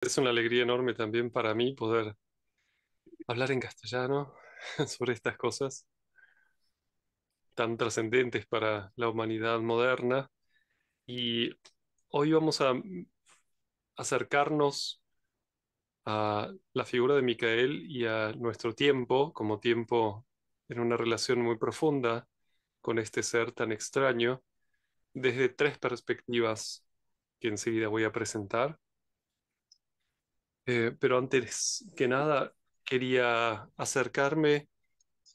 Es una alegría enorme también para mí poder hablar en castellano sobre estas cosas tan trascendentes para la humanidad moderna. Y hoy vamos a acercarnos a la figura de Micael y a nuestro tiempo como tiempo en una relación muy profunda con este ser tan extraño desde tres perspectivas que enseguida voy a presentar. Pero antes que nada, quería acercarme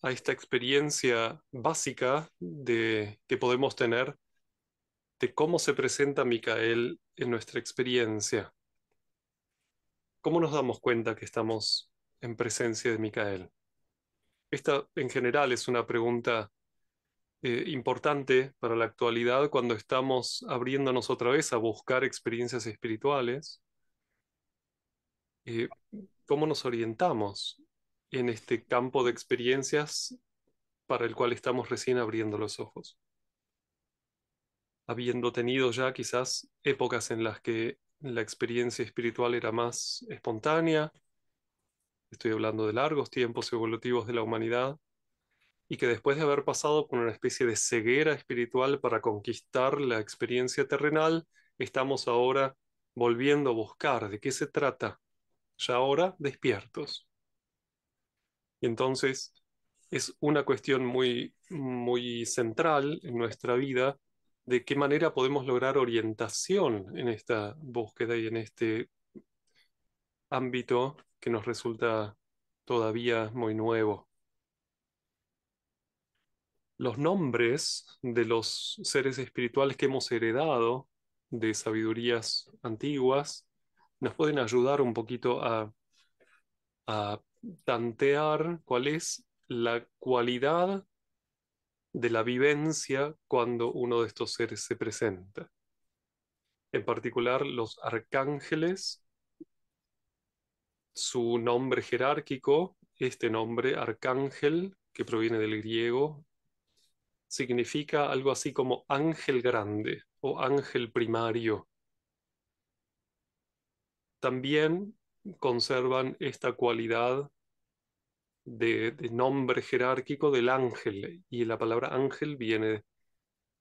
a esta experiencia básica que podemos tener de cómo se presenta Micael en nuestra experiencia. ¿Cómo nos damos cuenta que estamos en presencia de Micael? Esta, en general, es una pregunta importante para la actualidad cuando estamos abriéndonos otra vez a buscar experiencias espirituales. Eh, ¿Cómo nos orientamos en este campo de experiencias para el cual estamos recién abriendo los ojos? Habiendo tenido ya quizás épocas en las que la experiencia espiritual era más espontánea, estoy hablando de largos tiempos evolutivos de la humanidad, y que después de haber pasado por una especie de ceguera espiritual para conquistar la experiencia terrenal, estamos ahora volviendo a buscar de qué se trata, ya ahora despiertos. Y entonces es una cuestión muy central en nuestra vida de qué manera podemos lograr orientación en esta búsqueda y en este ámbito que nos resulta todavía muy nuevo. Los nombres de los seres espirituales que hemos heredado de sabidurías antiguas nos pueden ayudar un poquito a tantear cuál es la cualidad de la vivencia cuando uno de estos seres se presenta. En particular, los arcángeles, su nombre jerárquico, este nombre arcángel, que proviene del griego, significa algo así como ángel grande o ángel primario. También conservan esta cualidad de nombre jerárquico del ángel, y la palabra ángel viene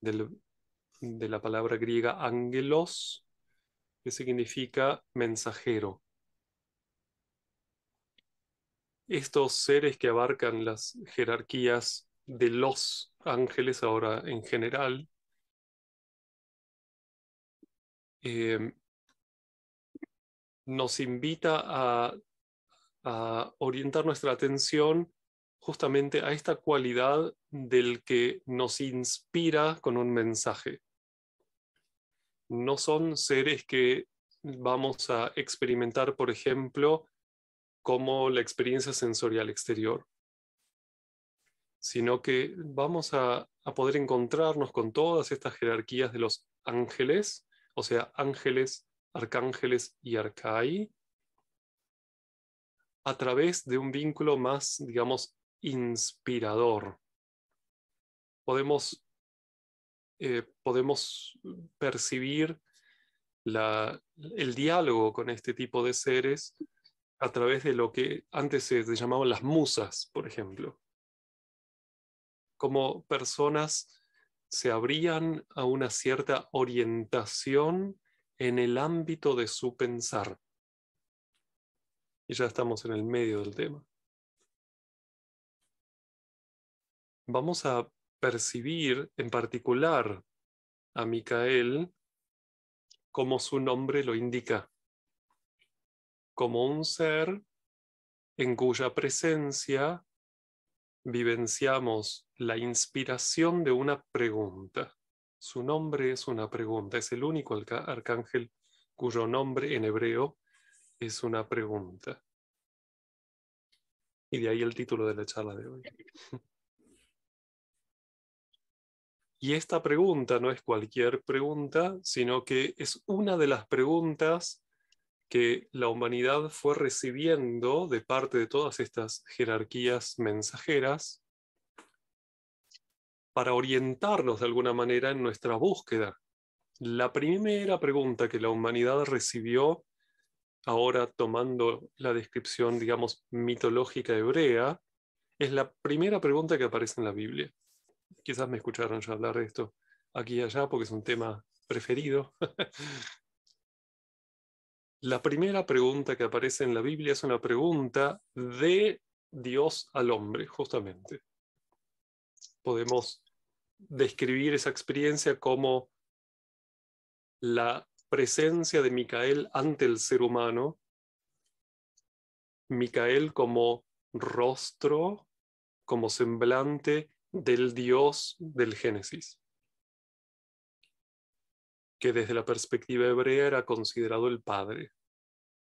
del- de la palabra griega angelos, que significa mensajero. Estos seres que abarcan las jerarquías de los ángeles ahora en general, eh, nos invita a orientar nuestra atención justamente a esta cualidad del que nos inspira con un mensaje. No son seres que vamos a experimentar, por ejemplo, como la experiencia sensorial exterior, sino que vamos a poder encontrarnos con todas estas jerarquías de los ángeles, o sea, ángeles, arcángeles y arcai, a través de un vínculo más, digamos, inspirador. Podemos percibir el diálogo con este tipo de seres a través de lo que antes se llamaban las musas, por ejemplo. Como personas se abrían a una cierta orientación en el ámbito de su pensar. Y ya estamos en el medio del tema. Vamos a percibir en particular a Micael como su nombre lo indica, como un ser en cuya presencia vivenciamos la inspiración de una pregunta. Su nombre es una pregunta, es el único arcángel cuyo nombre en hebreo es una pregunta. Y de ahí el título de la charla de hoy. Y esta pregunta no es cualquier pregunta, sino que es una de las preguntas que la humanidad fue recibiendo de parte de todas estas jerarquías mensajeras para orientarnos de alguna manera en nuestra búsqueda. La primera pregunta que la humanidad recibió ahora tomando la descripción, digamos, mitológica hebrea, es la primera pregunta que aparece en la Biblia. Quizás me escucharon ya hablar de esto aquí y allá porque es un tema preferido. La primera pregunta que aparece en la Biblia es una pregunta de Dios al hombre, justamente. Podemos describir esa experiencia como la presencia de Micael ante el ser humano, Micael como rostro, como semblante del Dios del Génesis, que desde la perspectiva hebrea era considerado el Padre,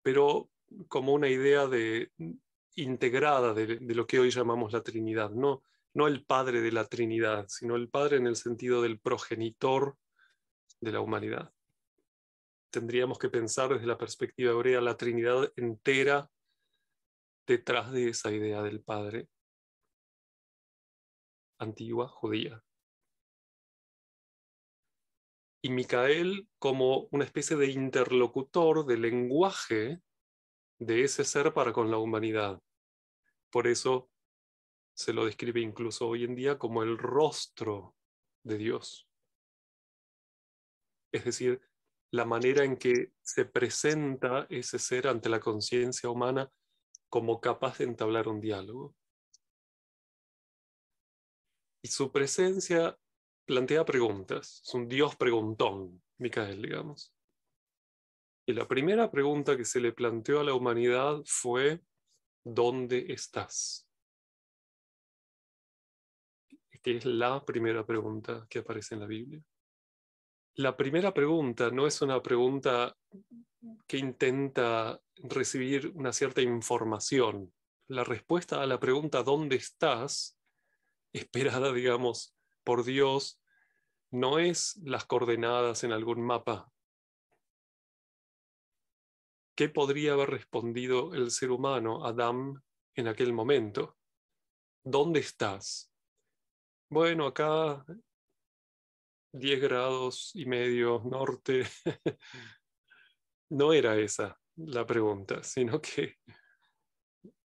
pero como una idea integrada de lo que hoy llamamos la Trinidad, no el Padre de la Trinidad, sino el Padre en el sentido del progenitor de la humanidad. Tendríamos que pensar desde la perspectiva hebrea la Trinidad entera detrás de esa idea del Padre antigua judía. Y Micael como una especie de interlocutor de lenguaje de ese ser para con la humanidad. Por eso se lo describe incluso hoy en día como el rostro de Dios. Es decir, la manera en que se presenta ese ser ante la conciencia humana como capaz de entablar un diálogo. Y su presencia plantea preguntas. Es un Dios preguntón, Micael, digamos. Y la primera pregunta que se le planteó a la humanidad fue, ¿dónde estás? Que es la primera pregunta que aparece en la Biblia. La primera pregunta no es una pregunta que intenta recibir una cierta información. La respuesta a la pregunta ¿dónde estás? Esperada, digamos, por Dios, no es las coordenadas en algún mapa. ¿Qué podría haber respondido el ser humano, Adán, en aquel momento? ¿Dónde estás? Bueno, acá 10 grados y medio norte. No era esa la pregunta, sino que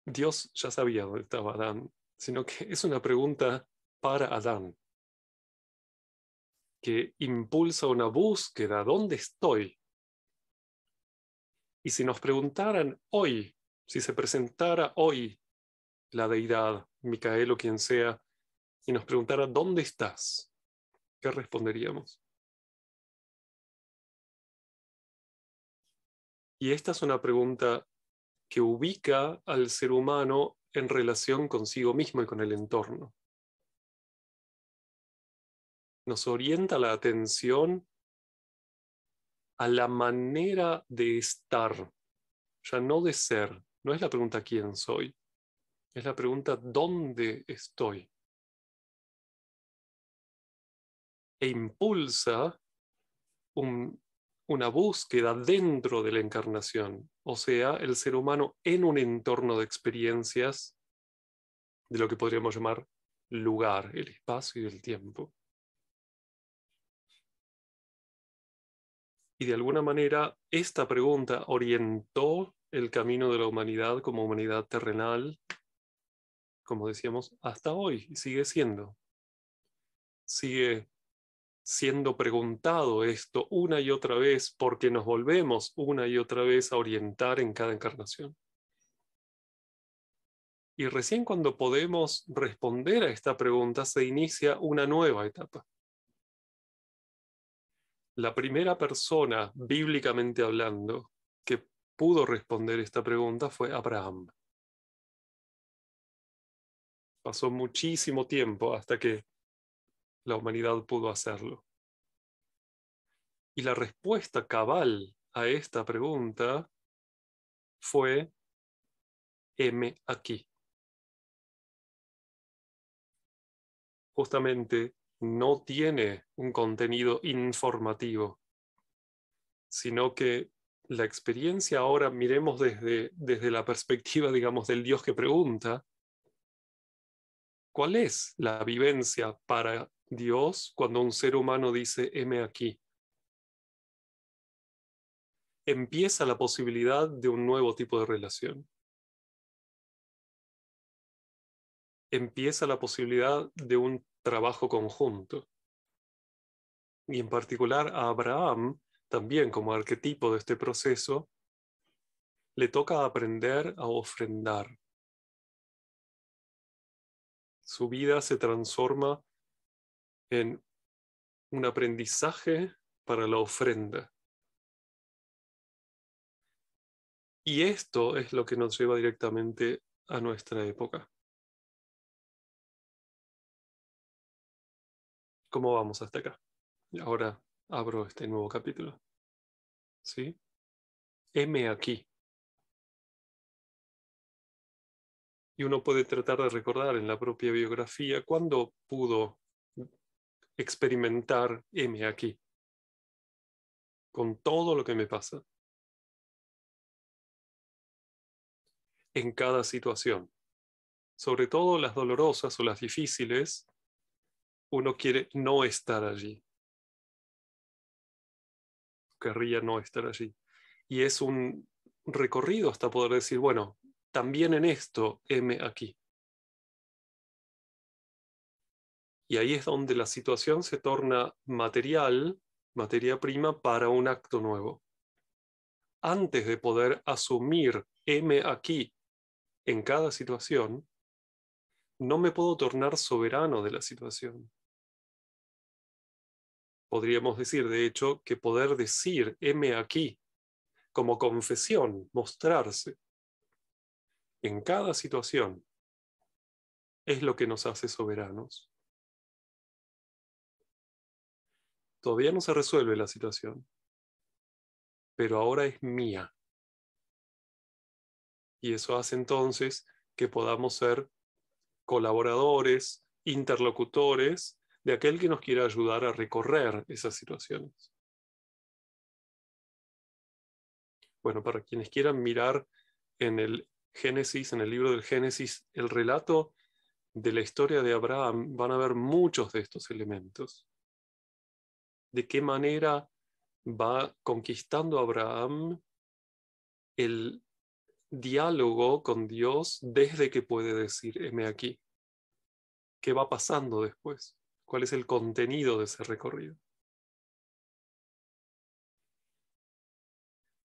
Dios ya sabía dónde estaba Adán, sino que es una pregunta para Adán, que impulsa una búsqueda, ¿dónde estoy? Y si nos preguntaran hoy, si se presentara hoy la deidad, Micael o quien sea, y nos preguntara, ¿dónde estás? ¿Qué responderíamos? Y esta es una pregunta que ubica al ser humano en relación consigo mismo y con el entorno. Nos orienta la atención a la manera de estar, ya no de ser. No es la pregunta quién soy, es la pregunta dónde estoy. E impulsa un, una búsqueda dentro de la encarnación, o sea, el ser humano en un entorno de experiencias de lo que podríamos llamar lugar, el espacio y el tiempo. Y de alguna manera esta pregunta orientó el camino de la humanidad como humanidad terrenal, como decíamos, hasta hoy, y sigue siendo. Sigue siendo preguntado esto una y otra vez porque nos volvemos una y otra vez a orientar en cada encarnación. Y recién cuando podemos responder a esta pregunta se inicia una nueva etapa. La primera persona, bíblicamente hablando, que pudo responder esta pregunta fue Abraham. Pasó muchísimo tiempo hasta que la humanidad pudo hacerlo. Y la respuesta cabal a esta pregunta fue, heme aquí. Justamente no tiene un contenido informativo, sino que la experiencia ahora, miremos desde la perspectiva, digamos, del Dios que pregunta, ¿cuál es la vivencia para Dios cuando un ser humano dice, heme aquí? empieza la posibilidad de un nuevo tipo de relación. Empieza la posibilidad de un trabajo conjunto. Y en particular a Abraham, también como arquetipo de este proceso, le toca aprender a ofrendar. Su vida se transforma en un aprendizaje para la ofrenda. Y esto es lo que nos lleva directamente a nuestra época. ¿Cómo vamos hasta acá? Ahora abro este nuevo capítulo. ¿Sí? Heme aquí. Y uno puede tratar de recordar en la propia biografía cuándo pudo experimentar heme aquí, con todo lo que me pasa, en cada situación. Sobre todo las dolorosas o las difíciles, uno quiere no estar allí, querría no estar allí. Y es un recorrido hasta poder decir, bueno, también en esto, heme aquí. Y ahí es donde la situación se torna material, materia prima para un acto nuevo. Antes de poder asumir heme aquí en cada situación, no me puedo tornar soberano de la situación. Podríamos decir, de hecho, que poder decir heme aquí como confesión, mostrarse en cada situación, es lo que nos hace soberanos. Todavía no se resuelve la situación, pero ahora es mía. Y eso hace entonces que podamos ser colaboradores, interlocutores de aquel que nos quiera ayudar a recorrer esas situaciones. Bueno, para quienes quieran mirar en el Génesis, en el libro del Génesis, el relato de la historia de Abraham, van a ver muchos de estos elementos. De qué manera va conquistando Abraham el diálogo con Dios desde que puede decir, heme aquí. ¿Qué va pasando después? ¿Cuál es el contenido de ese recorrido?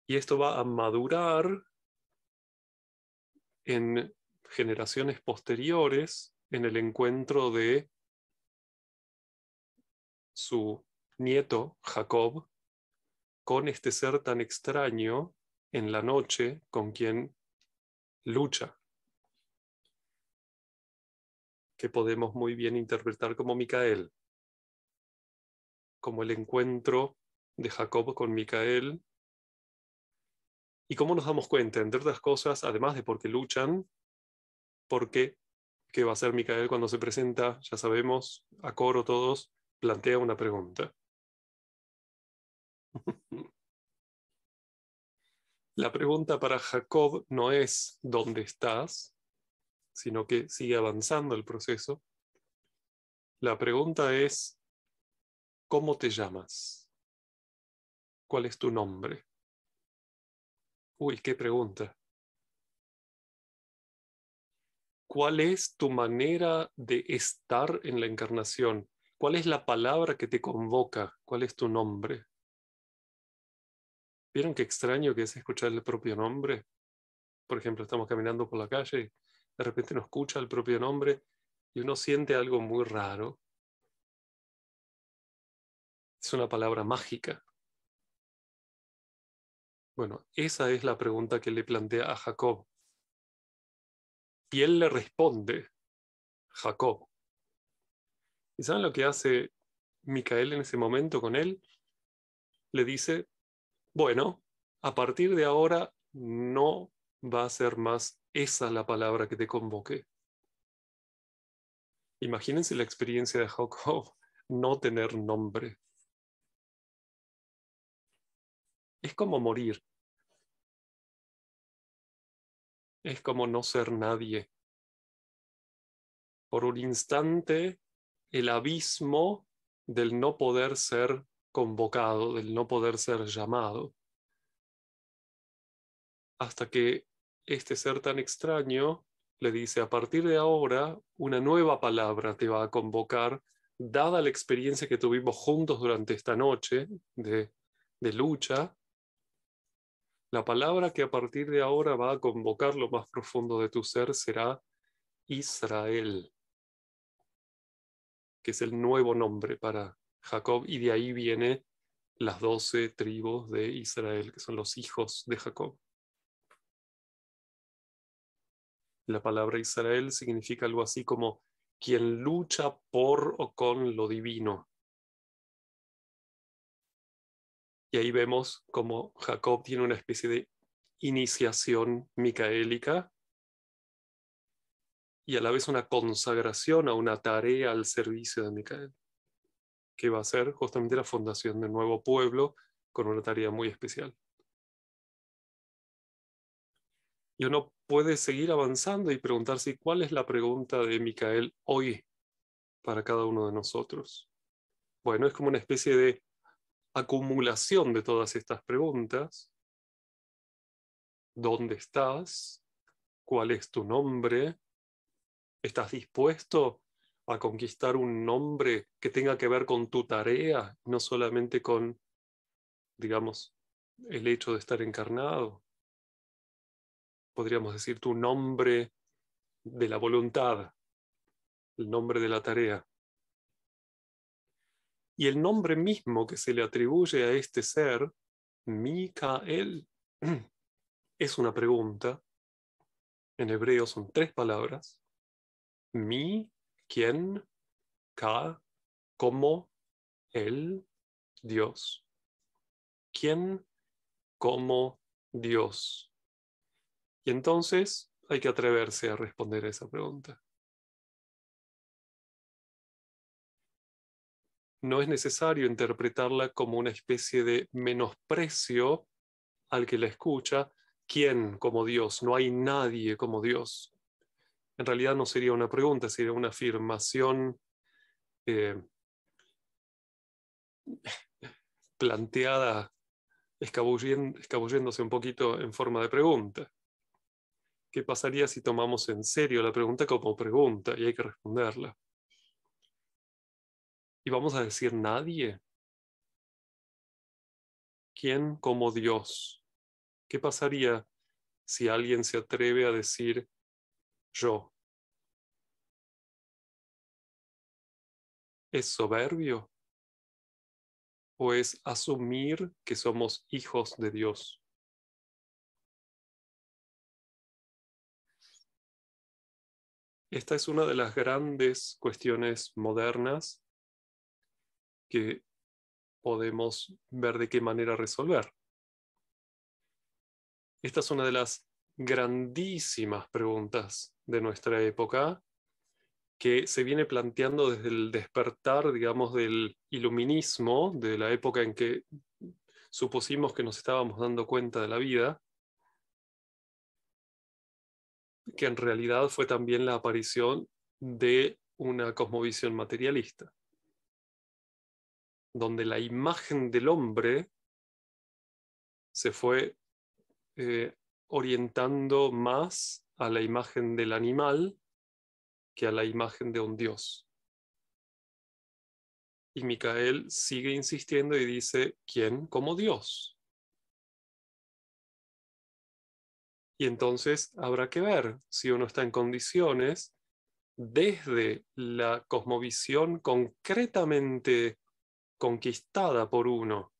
Y esto va a madurar en generaciones posteriores en el encuentro de su nieto Jacob con este ser tan extraño en la noche con quien lucha, que podemos muy bien interpretar como Micael, como el encuentro de Jacob con Micael. ¿Y cómo nos damos cuenta? Entre otras cosas, además de porque luchan, porque ¿qué va a hacer Micael cuando se presenta? Ya sabemos, a coro todos, plantea una pregunta. La pregunta para Jacob no es ¿dónde estás?, sino que sigue avanzando el proceso. La pregunta es ¿cómo te llamas? ¿Cuál es tu nombre? Uy, qué pregunta. ¿Cuál es tu manera de estar en la encarnación? ¿Cuál es la palabra que te convoca? ¿Cuál es tu nombre? ¿Vieron qué extraño que es escuchar el propio nombre? Por ejemplo, estamos caminando por la calle y de repente uno escucha el propio nombre y uno siente algo muy raro. Es una palabra mágica. Bueno, esa es la pregunta que le plantea a Jacob. Y él le responde, Jacob. ¿Y saben lo que hace Micael en ese momento con él? Le dice, bueno, a partir de ahora no va a ser más esa la palabra que te convoque. Imagínense la experiencia de Jacob, no tener nombre. Es como morir, es como no ser nadie. Por un instante, el abismo del no poder ser convocado, del no poder ser llamado. hasta que este ser tan extraño le dice, a partir de ahora, una nueva palabra te va a convocar, dada la experiencia que tuvimos juntos durante esta noche de lucha. La palabra que a partir de ahora va a convocar lo más profundo de tu ser será Israel, que es el nuevo nombre para Jacob, y de ahí viene las 12 tribus de Israel, que son los hijos de Jacob. La palabra Israel significa algo así como quien lucha por o con lo divino. Y ahí vemos como Jacob tiene una especie de iniciación micaélica y a la vez una consagración a una tarea al servicio de Micael, que va a ser justamente la fundación de un nuevo pueblo con una tarea muy especial. Y uno puede seguir avanzando y preguntarse cuál es la pregunta de Micael hoy para cada uno de nosotros. Bueno, es como una especie de acumulación de todas estas preguntas. ¿Dónde estás? ¿Cuál es tu nombre? ¿Estás dispuesto a conquistar un nombre que tenga que ver con tu tarea, no solamente con, digamos, el hecho de estar encarnado? Podríamos decir tu nombre de la voluntad, el nombre de la tarea. Y el nombre mismo que se le atribuye a este ser, Micael, es una pregunta. En hebreo son 3 palabras. Mi, quién, Ka, como, él, Dios. ¿Quién como Dios? Y entonces hay que atreverse a responder a esa pregunta. No es necesario interpretarla como una especie de menosprecio al que la escucha. ¿Quién como Dios? No hay nadie como Dios. En realidad no sería una pregunta, sería una afirmación eh, planteada, escabulléndose un poquito en forma de pregunta. ¿Qué pasaría si tomamos en serio la pregunta como pregunta y hay que responderla? Y vamos a decir nadie. ¿Quién como Dios? ¿Qué pasaría si alguien se atreve a decir yo? ¿Es soberbio o es asumir que somos hijos de Dios? Esta es una de las grandes cuestiones modernas que podemos ver de qué manera resolver. Esta es una de las grandísimas preguntas de nuestra época que se viene planteando desde el despertar, digamos, del iluminismo, de la época en que supusimos que nos estábamos dando cuenta de la vida, que en realidad fue también la aparición de una cosmovisión materialista, donde la imagen del hombre se fue eh, orientando más a la imagen del animal que a la imagen de un dios. Y Micael sigue insistiendo y dice, ¿quién como Dios? Y entonces habrá que ver si uno está en condiciones, desde la cosmovisión concretamente conquistada por uno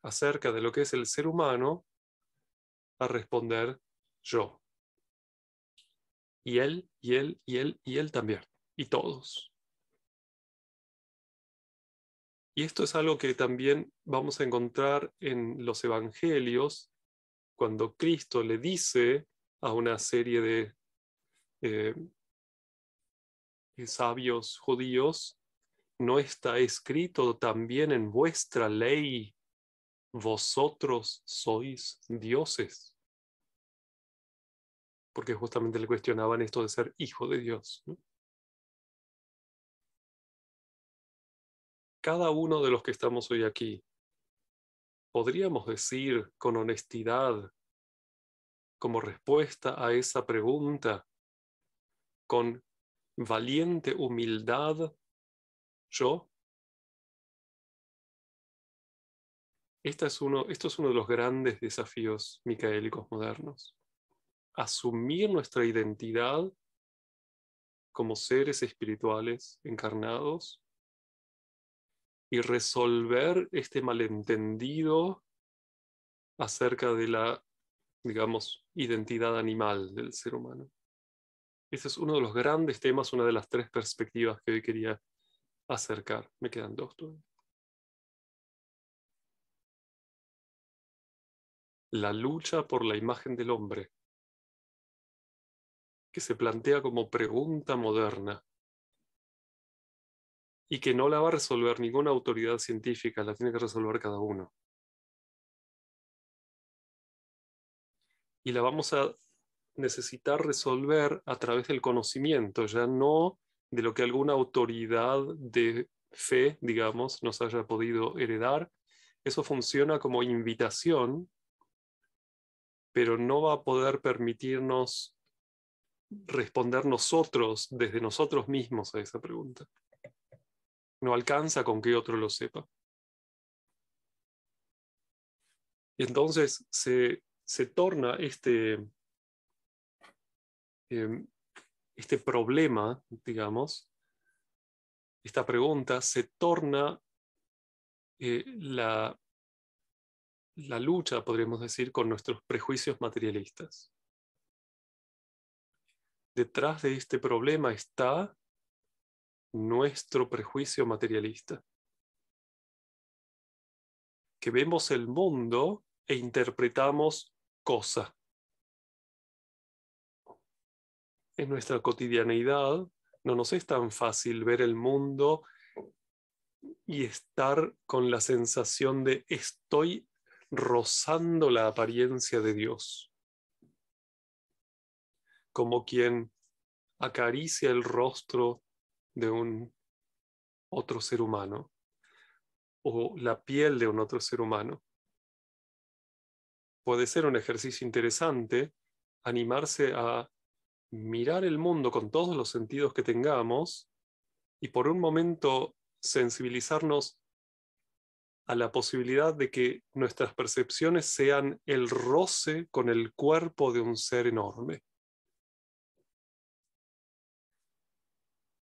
acerca de lo que es el ser humano, a responder yo. Y él, y él, y él, y él también. Y todos. Y esto es algo que también vamos a encontrar en los evangelios, cuando Cristo le dice a una serie de eh, sabios judíos, ¿no está escrito también en vuestra ley, vosotros sois dioses? Porque justamente le cuestionaban esto de ser hijo de Dios, ¿no? Cada uno de los que estamos hoy aquí, podríamos decir con honestidad como respuesta a esa pregunta, con valiente humildad, yo. Esto es uno de los grandes desafíos micaélicos modernos. Asumir nuestra identidad como seres espirituales encarnados y resolver este malentendido acerca de la, digamos, identidad animal del ser humano. Ese es uno de los grandes temas, una de las 3 perspectivas que hoy quería acercar. Me quedan 2 todavía. La lucha por la imagen del hombre, que se plantea como pregunta moderna y que no la va a resolver ninguna autoridad científica, la tiene que resolver cada uno. Y la vamos a necesitar resolver a través del conocimiento, ya no de lo que alguna autoridad de fe, digamos, nos haya podido heredar. Eso funciona como invitación, pero no va a poder permitirnos responder nosotros, desde nosotros mismos, a esa pregunta. No alcanza con que otro lo sepa. Y entonces se torna este problema, digamos, esta pregunta, se torna la lucha, podríamos decir, con nuestros prejuicios materialistas. Detrás de este problema está nuestro prejuicio materialista, que vemos el mundo e interpretamos cosa. En nuestra cotidianeidad no nos es tan fácil ver el mundo y estar con la sensación de estoy rozando la apariencia de Dios, como quien acaricia el rostro de un otro ser humano o la piel de un otro ser humano. Puede ser un ejercicio interesante animarse a mirar el mundo con todos los sentidos que tengamos y por un momento sensibilizarnos a la posibilidad de que nuestras percepciones sean el roce con el cuerpo de un ser enorme.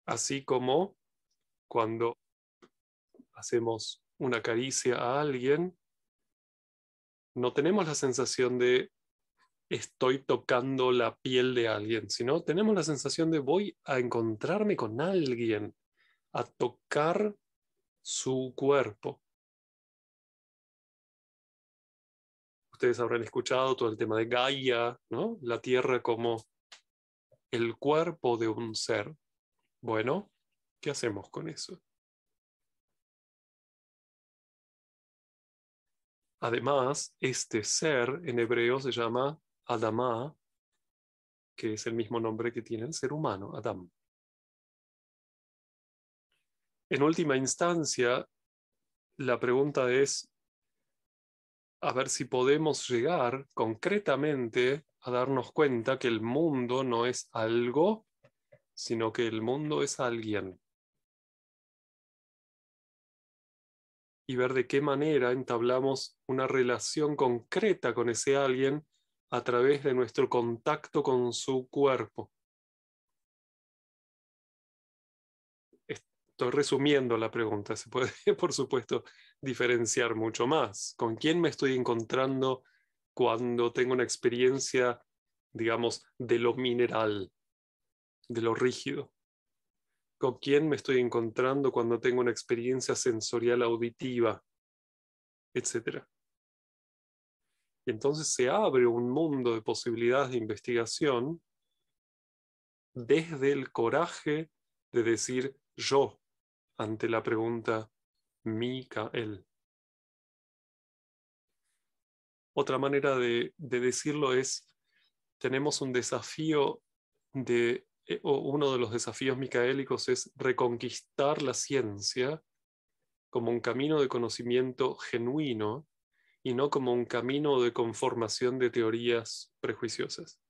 Así como cuando hacemos una caricia a alguien, no tenemos la sensación de estoy tocando la piel de alguien, sino tenemos la sensación de voy a encontrarme con alguien, a tocar su cuerpo. Ustedes habrán escuchado todo el tema de Gaia, ¿no? La Tierra como el cuerpo de un ser. Bueno, ¿qué hacemos con eso? Además, este ser en hebreo se llama Adamá, que es el mismo nombre que tiene el ser humano, Adam. En última instancia, la pregunta es a ver si podemos llegar concretamente a darnos cuenta que el mundo no es algo, sino que el mundo es alguien. Y ver de qué manera entablamos una relación concreta con ese alguien a través de nuestro contacto con su cuerpo. Estoy resumiendo la pregunta, se puede, por supuesto, diferenciar mucho más. ¿Con quién me estoy encontrando cuando tengo una experiencia, digamos, de lo mineral, de lo rígido? ¿Con quién me estoy encontrando cuando tengo una experiencia sensorial auditiva, etcétera? Y entonces se abre un mundo de posibilidades de investigación desde el coraje de decir yo ante la pregunta Micael. Otra manera de decirlo es, tenemos un desafío o uno de los desafíos micaélicos es reconquistar la ciencia como un camino de conocimiento genuino y no como un camino de conformación de teorías prejuiciosas.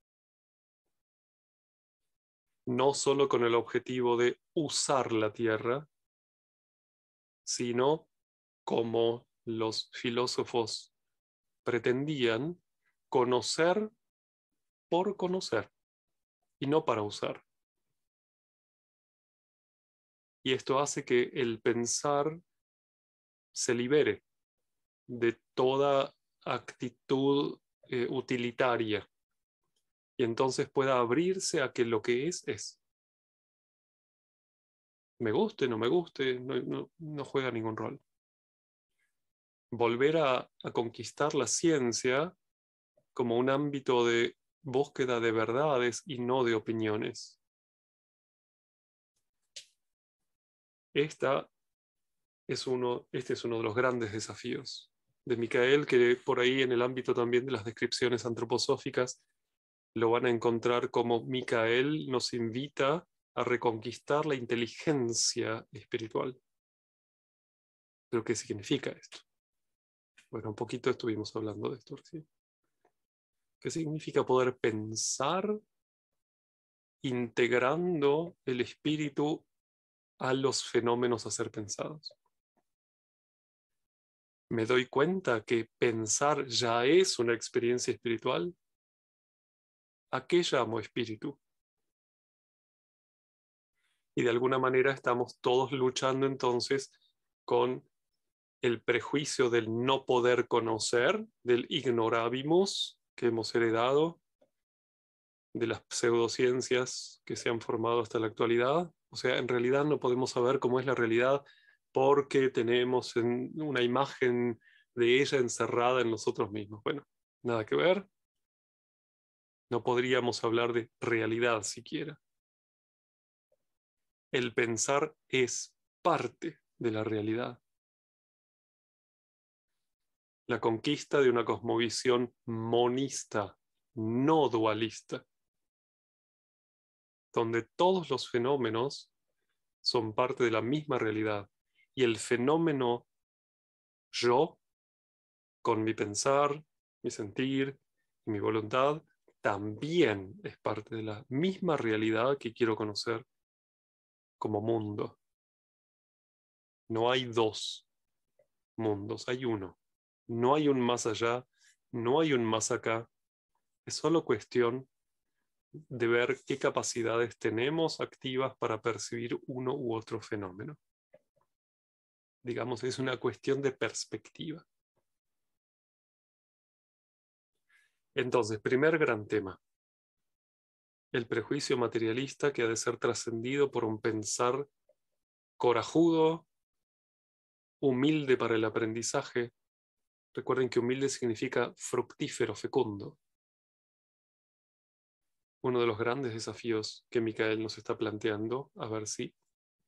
No solo con el objetivo de usar la tierra, sino como los filósofos pretendían, conocer por conocer y no para usar. Y esto hace que el pensar se libere de toda actitud utilitaria y entonces pueda abrirse a que lo que es. Me guste, no me guste, no juega ningún rol. Volver a conquistar la ciencia como un ámbito de búsqueda de verdades y no de opiniones. Este es uno de los grandes desafíos de Micael, que por ahí en el ámbito también de las descripciones antroposóficas lo van a encontrar como Micael nos invita a reconquistar la inteligencia espiritual. ¿Pero qué significa esto? Bueno, un poquito estuvimos hablando de esto, ¿sí? ¿Qué significa poder pensar integrando el espíritu a los fenómenos a ser pensados? Me doy cuenta que pensar ya es una experiencia espiritual. ¿A qué llamo espíritu? Y de alguna manera estamos todos luchando entonces con el prejuicio del no poder conocer, del ignorabimus que hemos heredado, de las pseudociencias que se han formado hasta la actualidad. O sea, en realidad no podemos saber cómo es la realidad porque tenemos una imagen de ella encerrada en nosotros mismos. Bueno, nada que ver. No podríamos hablar de realidad siquiera. El pensar es parte de la realidad. La conquista de una cosmovisión monista, no dualista, donde todos los fenómenos son parte de la misma realidad y el fenómeno yo, con mi pensar, mi sentir y mi voluntad, también es parte de la misma realidad que quiero conocer como mundo. No hay dos mundos, hay uno. No hay un más allá, no hay un más acá. Es solo cuestión de ver qué capacidades tenemos activas para percibir uno u otro fenómeno. Digamos, es una cuestión de perspectiva. Entonces, primer gran tema, el prejuicio materialista que ha de ser trascendido por un pensar corajudo, humilde para el aprendizaje. Recuerden que humilde significa fructífero, fecundo. Uno de los grandes desafíos que Micael nos está planteando, a ver si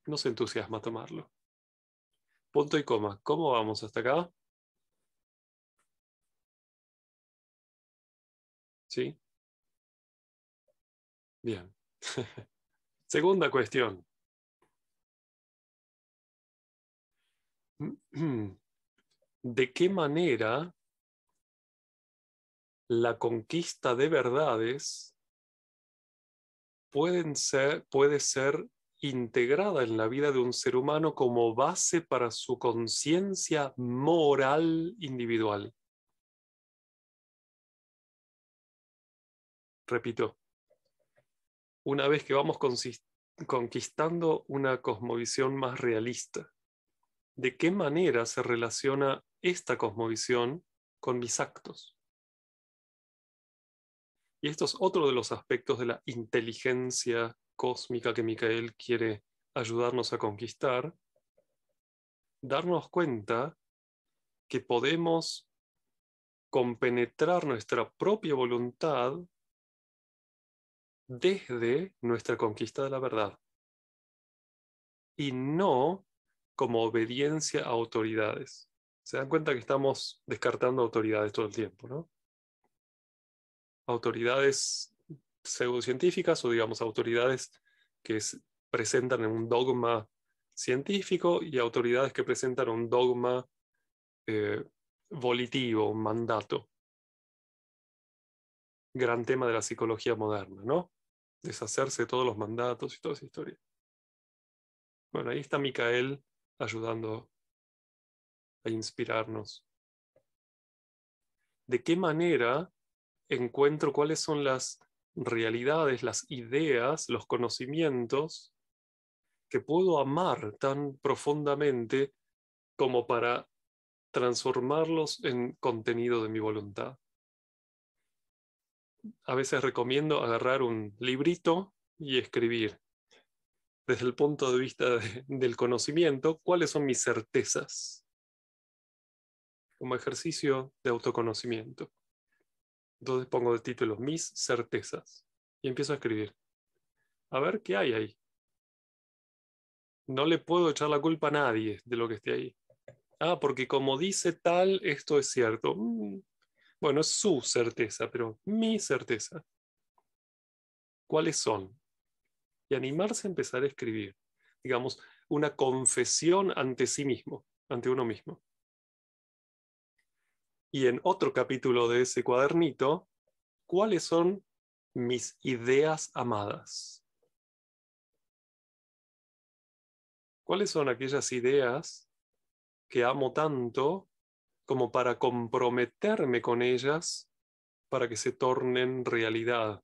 nos entusiasma tomarlo. Punto y coma. ¿Cómo vamos hasta acá? ¿Sí? Bien. Segunda cuestión. ¿De qué manera la conquista de verdades puede ser integrada en la vida de un ser humano como base para su conciencia moral individual? Repito, una vez que vamos conquistando una cosmovisión más realista, ¿de qué manera se relaciona esta cosmovisión con mis actos? Y esto es otro de los aspectos de la inteligencia cósmica que Micael quiere ayudarnos a conquistar, darnos cuenta que podemos compenetrar nuestra propia voluntad desde nuestra conquista de la verdad y no como obediencia a autoridades. Se dan cuenta que estamos descartando autoridades todo el tiempo, ¿no? Autoridades pseudocientíficas o digamos autoridades que presentan un dogma científico y autoridades que presentan un dogma volitivo, un mandato. Gran tema de la psicología moderna, ¿no? Deshacerse de todos los mandatos y toda esa historia. Bueno, ahí está Micael ayudando a inspirarnos. ¿De qué manera encuentro cuáles son las realidades, las ideas, los conocimientos que puedo amar tan profundamente como para transformarlos en contenido de mi voluntad? A veces recomiendo agarrar un librito y escribir desde el punto de vista del conocimiento cuáles son mis certezas como ejercicio de autoconocimiento. Entonces pongo de título mis certezas y empiezo a escribir. A ver qué hay ahí. No le puedo echar la culpa a nadie de lo que esté ahí. Ah, porque como dice tal, esto es cierto. Bueno, es su certeza, pero mi certeza. ¿Cuáles son? Y animarse a empezar a escribir. Digamos, una confesión ante sí mismo, ante uno mismo. Y en otro capítulo de ese cuadernito, ¿cuáles son mis ideas amadas? ¿Cuáles son aquellas ideas que amo tanto como para comprometerme con ellas para que se tornen realidad?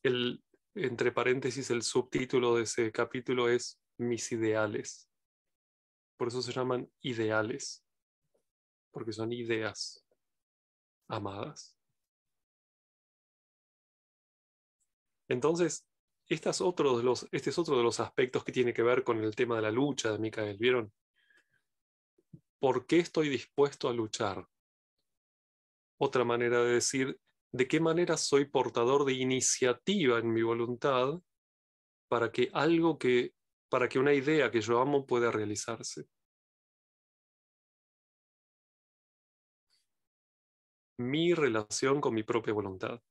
El, entre paréntesis, el subtítulo de ese capítulo es Mis ideales. Por eso se llaman ideales, porque son ideas amadas. Entonces, este es otro de los aspectos que tiene que ver con el tema de la lucha de Micael. ¿Vieron? ¿Por qué estoy dispuesto a luchar? Otra manera de decir, ¿de qué manera soy portador de iniciativa en mi voluntad para que para que una idea que yo amo pueda realizarse? Mi relación con mi propia voluntad.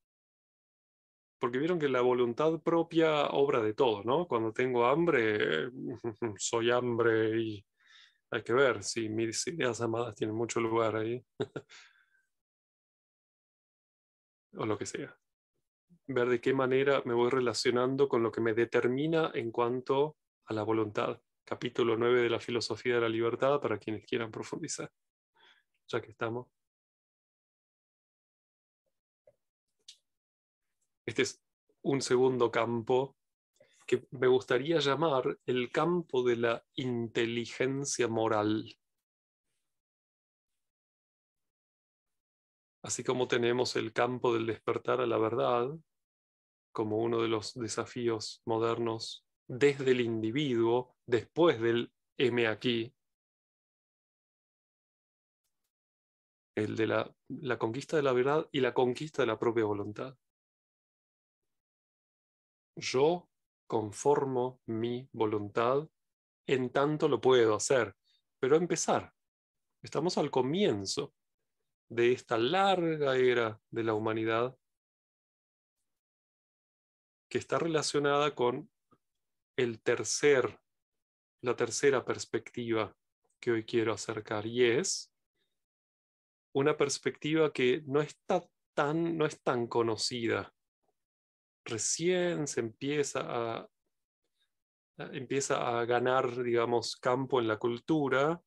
Porque vieron que la voluntad propia obra de todo, ¿no? Cuando tengo hambre, soy hambre y hay que ver si mis ideas amadas tienen mucho lugar ahí, o lo que sea. Ver de qué manera me voy relacionando con lo que me determina en cuanto a la voluntad. Capítulo 9 de la Filosofía de la Libertad para quienes quieran profundizar, ya que estamos. Este es un segundo campo que me gustaría llamar el campo de la inteligencia moral. Así como tenemos el campo del despertar a la verdad como uno de los desafíos modernos desde el individuo, después del heme aquí, el de la conquista de la verdad y la conquista de la propia voluntad. Yo conformo mi voluntad en tanto lo puedo hacer, pero empezar. Estamos al comienzo de esta larga era de la humanidad que está relacionada con la tercera perspectiva que hoy quiero acercar, y es una perspectiva que no es tan conocida. Recién se empieza a ganar, digamos, campo en la cultura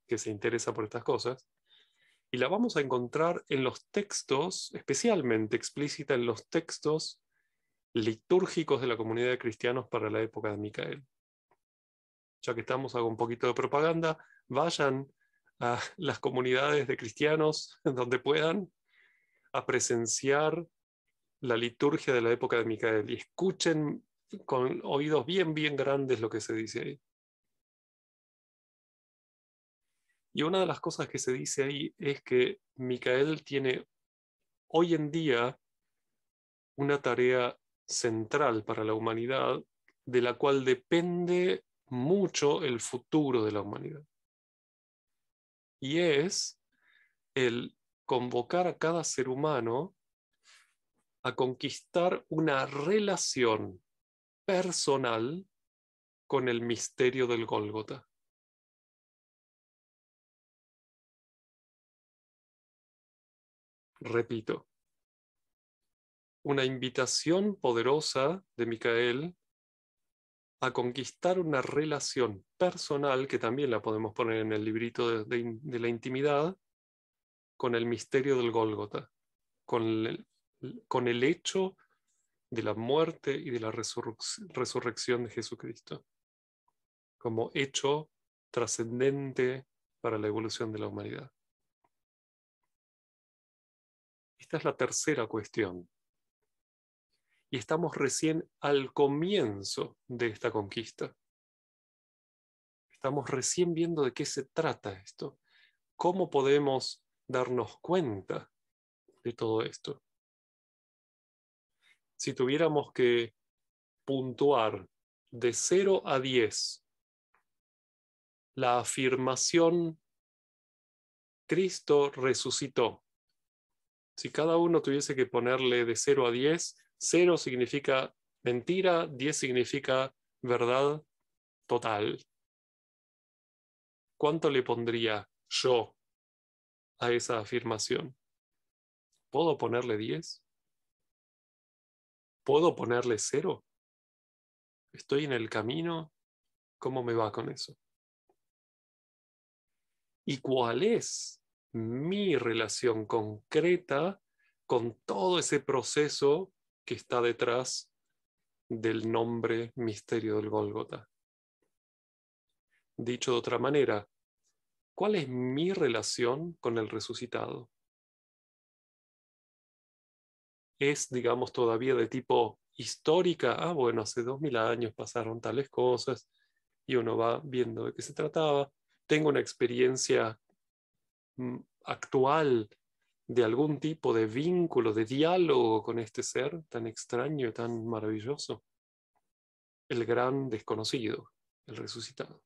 que se interesa por estas cosas, y la vamos a encontrar en los textos, especialmente explícita en los textos litúrgicos de la comunidad de cristianos para la época de Micael. Ya que estamos, hago un poquito de propaganda, vayan a las comunidades de cristianos donde puedan a presenciar la liturgia de la época de Micael y escuchen con oídos bien, bien grandes lo que se dice ahí. Y una de las cosas que se dice ahí es que Micael tiene hoy en día una tarea central para la humanidad de la cual depende mucho el futuro de la humanidad. Y es el convocar a cada ser humano a conquistar una relación personal con el misterio del Gólgota. Repito, una invitación poderosa de Micael a conquistar una relación personal, que también la podemos poner en el librito de la intimidad, con el misterio del Gólgota, con el hecho de la muerte y de la resurrección de Jesucristo, como hecho trascendente para la evolución de la humanidad. Esta es la tercera cuestión. Y estamos recién al comienzo de esta conquista. Estamos recién viendo de qué se trata esto. ¿Cómo podemos darnos cuenta de todo esto? Si tuviéramos que puntuar de 0 a 10 la afirmación Cristo resucitó, si cada uno tuviese que ponerle de 0 a 10, 0 significa mentira, 10 significa verdad total. ¿Cuánto le pondría yo a esa afirmación? ¿Puedo ponerle 10? ¿Puedo ponerle 0? ¿Estoy en el camino? ¿Cómo me va con eso? ¿Y cuál es mi relación concreta con todo ese proceso que está detrás del nombre misterio del Gólgota? Dicho de otra manera, ¿cuál es mi relación con el resucitado? ¿Es, digamos, todavía de tipo histórica? Ah, bueno, hace 2000 años pasaron tales cosas y uno va viendo de qué se trataba. Tengo una experiencia actual de algún tipo de vínculo, de diálogo con este ser tan extraño y tan maravilloso. El gran desconocido, el resucitado.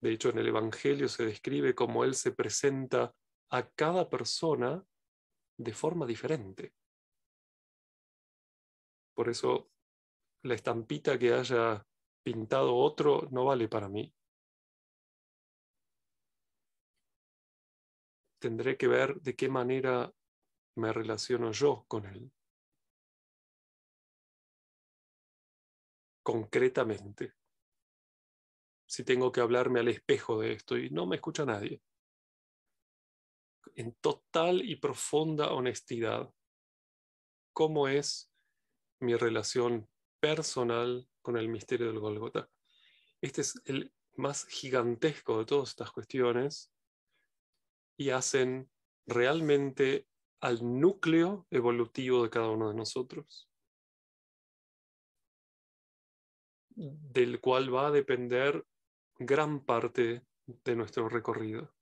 De hecho, en el Evangelio se describe cómo Él se presenta a cada persona de forma diferente. Por eso la estampita que haya pintado otro no vale para mí. Tendré que ver de qué manera me relaciono yo con Él. Concretamente. Si tengo que hablarme al espejo de esto y no me escucha nadie. En total y profunda honestidad, ¿cómo es mi relación personal con el misterio del Gólgota? Este es el más gigantesco de todas estas cuestiones y hacen realmente al núcleo evolutivo de cada uno de nosotros, del cual va a depender gran parte de nuestro recorrido.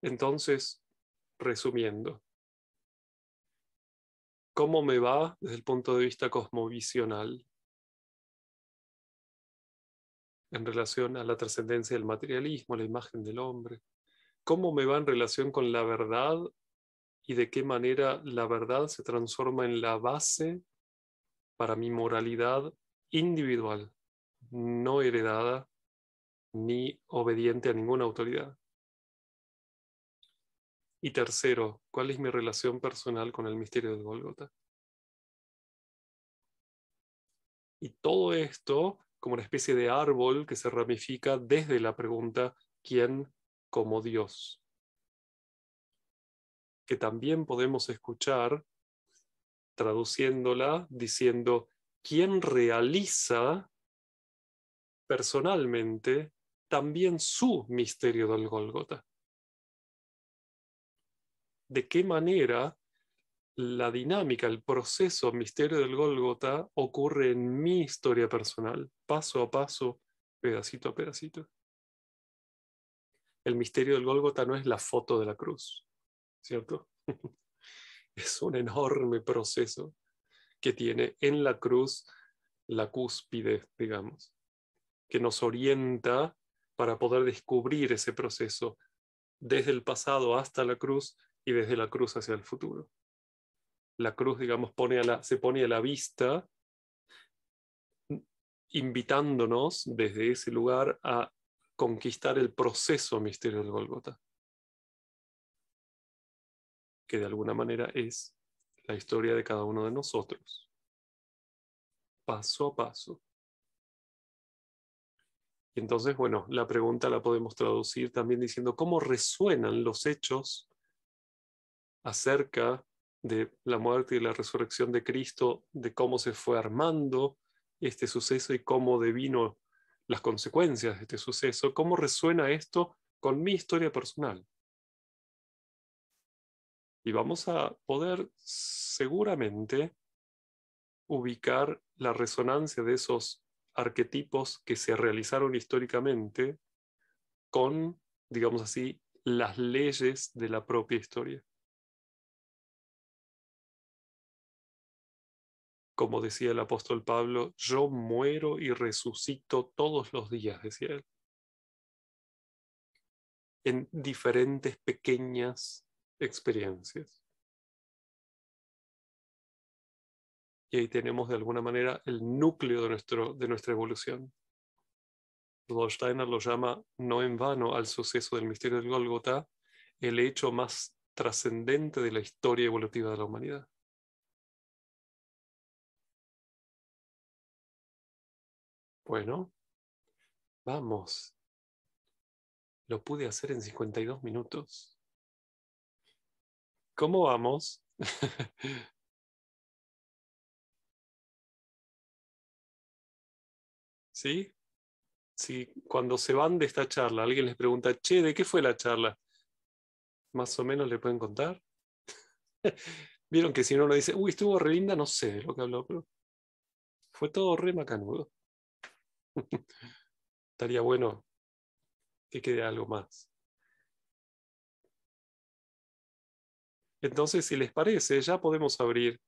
Entonces, resumiendo, ¿cómo me va desde el punto de vista cosmovisional en relación a la trascendencia del materialismo, la imagen del hombre? ¿Cómo me va en relación con la verdad y de qué manera la verdad se transforma en la base para mi moralidad individual, no heredada ni obediente a ninguna autoridad? Y tercero, ¿cuál es mi relación personal con el misterio del Gólgota? Y todo esto como una especie de árbol que se ramifica desde la pregunta ¿quién como Dios? Que también podemos escuchar traduciéndola diciendo ¿quién realiza personalmente también su misterio del Gólgota? ¿De qué manera la dinámica, el proceso misterio del Gólgota ocurre en mi historia personal, paso a paso, pedacito a pedacito? El misterio del Gólgota no es la foto de la cruz, ¿cierto? Es un enorme proceso que tiene en la cruz la cúspide, digamos, que nos orienta para poder descubrir ese proceso desde el pasado hasta la cruz y desde la cruz hacia el futuro. La cruz, digamos, se pone a la vista, invitándonos desde ese lugar a conquistar el proceso misterio del Gólgota, que de alguna manera es la historia de cada uno de nosotros, paso a paso. Y entonces, bueno, la pregunta la podemos traducir también diciendo cómo resuenan los hechos acerca de la muerte y la resurrección de Cristo, de cómo se fue armando este suceso y cómo devino las consecuencias de este suceso, cómo resuena esto con mi historia personal. Y vamos a poder seguramente ubicar la resonancia de esos arquetipos que se realizaron históricamente con, digamos así, las leyes de la propia historia. Como decía el apóstol Pablo, yo muero y resucito todos los días, decía él, en diferentes pequeñas experiencias. Y ahí tenemos de alguna manera el núcleo de nuestra evolución. Rudolf Steiner lo llama, no en vano, al suceso del misterio del Gólgota, el hecho más trascendente de la historia evolutiva de la humanidad. Bueno, vamos. Lo pude hacer en 52 minutos. ¿Cómo vamos? ¿Sí? Si cuando se van de esta charla, alguien les pregunta, che, ¿de qué fue la charla? Más o menos le pueden contar. Vieron que si uno dice, uy, estuvo re linda, no sé de lo que habló, pero fue todo re macanudo. Estaría bueno que quede algo más. Entonces, si les parece, ya podemos abrir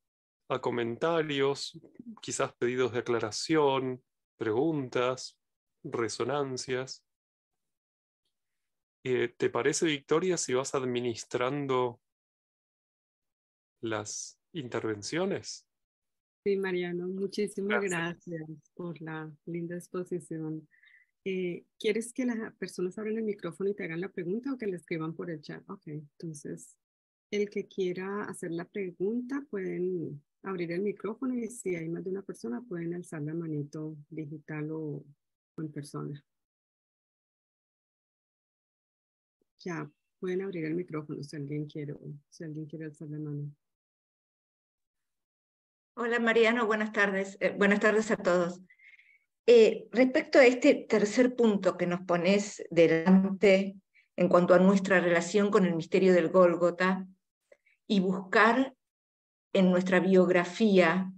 a comentarios, quizás pedidos de aclaración, preguntas, resonancias. ¿Te parece, Victoria, si vas administrando las intervenciones? Sí, Mariano, muchísimas Gracias. gracias por la linda exposición. ¿Quieres que las personas abran el micrófono y te hagan la pregunta o que la escriban por el chat? Ok, entonces el que quiera hacer la pregunta pueden abrir el micrófono y si hay más de una persona pueden alzar la manito digital o en persona. Ya, pueden abrir el micrófono si alguien quiere alzar la mano. Hola Mariano, buenas tardes. Buenas tardes a todos. Respecto a este tercer punto que nos pones delante en cuanto a nuestra relación con el misterio del Gólgota y buscar en nuestra biografía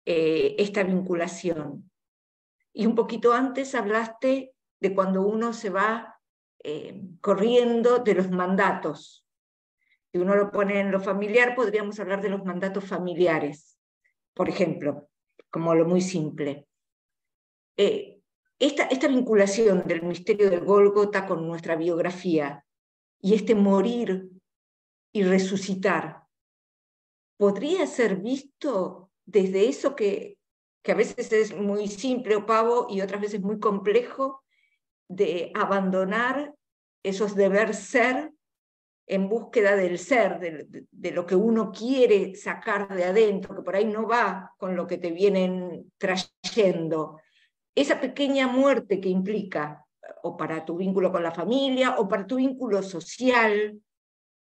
esta vinculación. Y un poquito antes hablaste de cuando uno se va corriendo de los mandatos. Si uno lo pone en lo familiar, podríamos hablar de los mandatos familiares, por ejemplo, como lo muy simple. Esta vinculación del misterio del Gólgota con nuestra biografía y este morir y resucitar, ¿podría ser visto desde eso que a veces es muy simple o pavo y otras veces muy complejo, de abandonar esos deber ser en búsqueda del ser, de lo que uno quiere sacar de adentro, que por ahí no va con lo que te vienen trayendo? Esa pequeña muerte que implica, o para tu vínculo con la familia, o para tu vínculo social,